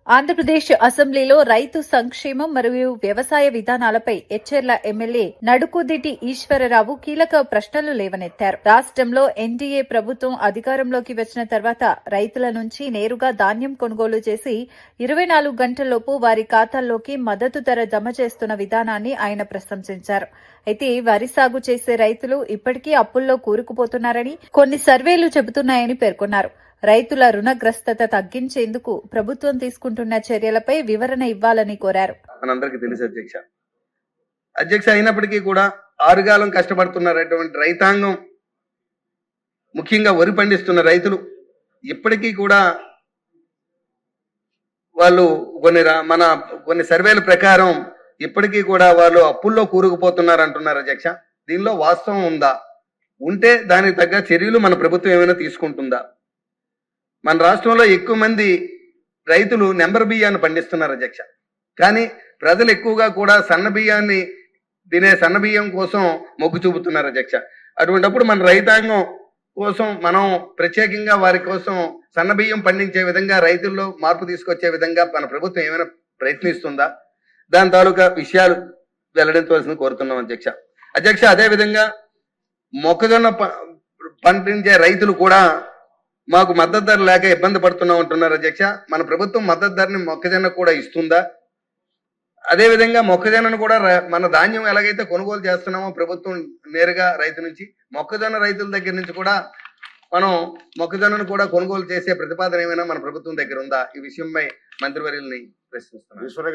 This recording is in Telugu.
ఆంధ్రప్రదేశ్ అసెంబ్లీలో రైతు సంక్షేమం మరియు వ్యవసాయ విధానాలపై ఎచ్చెర్ల ఎమ్మెల్యే నడుకుదిటి ఈశ్వరరావు కీలక ప్రశ్నలు లేవనెత్తారు. రాష్ట్రంలో ఎన్డీఏ ప్రభుత్వం అధికారంలోకి వచ్చిన తర్వాత రైతుల నుంచి నేరుగా ధాన్యం కొనుగోలు చేసి 24 గంటల్లోపు వారి ఖాతాల్లోకి మద్దతు ధర జమ చేస్తున్న విధానాన్ని ఆయన ప్రశంసించారు. అయితే వరి సాగు చేసే రైతులు ఇప్పటికీ అప్పుల్లో కూరుకుపోతున్నారని కొన్ని సర్వేలు చెబుతున్నాయని పేర్కొన్నారు. రైతుల రుణగ్రస్తత తగ్గించేందుకు ప్రభుత్వం తీసుకుంటున్న చర్యలపై వివరణ ఇవ్వాలని కోరారు. మనందరికీ తెలుసు అధ్యక్ష అయినప్పటికీ కూడా ఆరుగాలం కష్టపడుతున్నటువంటి రైతాంగం, ముఖ్యంగా వరి పండిస్తున్న రైతులు ఇప్పటికీ కూడా వాళ్ళు కొన్ని సర్వేల ప్రకారం ఇప్పటికీ కూడా వాళ్ళు అప్పుల్లో కూరుకుపోతున్నారు అంటున్నారు అధ్యక్ష. దీనిలో వాస్తవం ఉందా? ఉంటే దానికి తగ్గ చర్యలు మన ప్రభుత్వం ఏమైనా తీసుకుంటుందా? మన రాష్ట్రంలో ఎక్కువ మంది రైతులు నెంబర్ బియ్యాన్ని పండిస్తున్నారు అధ్యక్ష. కానీ ప్రజలు ఎక్కువగా కూడా సన్న బియ్యం కోసం మొగ్గు చూపుతున్నారు అధ్యక్ష. అటువంటిప్పుడు మన రైతాంగం కోసం మనం ప్రత్యేకంగా వారి కోసం సన్న బియ్యం పండించే విధంగా, రైతుల్లో మార్పు తీసుకొచ్చే విధంగా మన ప్రభుత్వం ఏమైనా ప్రయత్నిస్తుందా? దాని తాలూకా విషయాలు వెల్లడించవలసింది కోరుతున్నాం అధ్యక్ష. అదేవిధంగా మొక్కజొన్న పండించే రైతులు కూడా మాకు మద్దతు ధర లేక ఇబ్బంది పడుతున్నాం అంటున్నారు అధ్యక్ష. మన ప్రభుత్వం మద్దతు ధరని మొక్కజొన్న కూడా ఇస్తుందా? అదేవిధంగా మొక్కజొన్నను కూడా మన ధాన్యం ఎలాగైతే కొనుగోలు చేస్తున్నామో ప్రభుత్వం నేరుగా రైతు నుంచి, మొక్కజొన్న రైతుల దగ్గర నుంచి కూడా మనం మొక్కజొన్నను కూడా కొనుగోలు చేసే ప్రతిపాదన ఏమైనా మన ప్రభుత్వం దగ్గర ఉందా? ఈ విషయంపై మంత్రివర్యుల్ని ప్రశ్నిస్తున్నాం.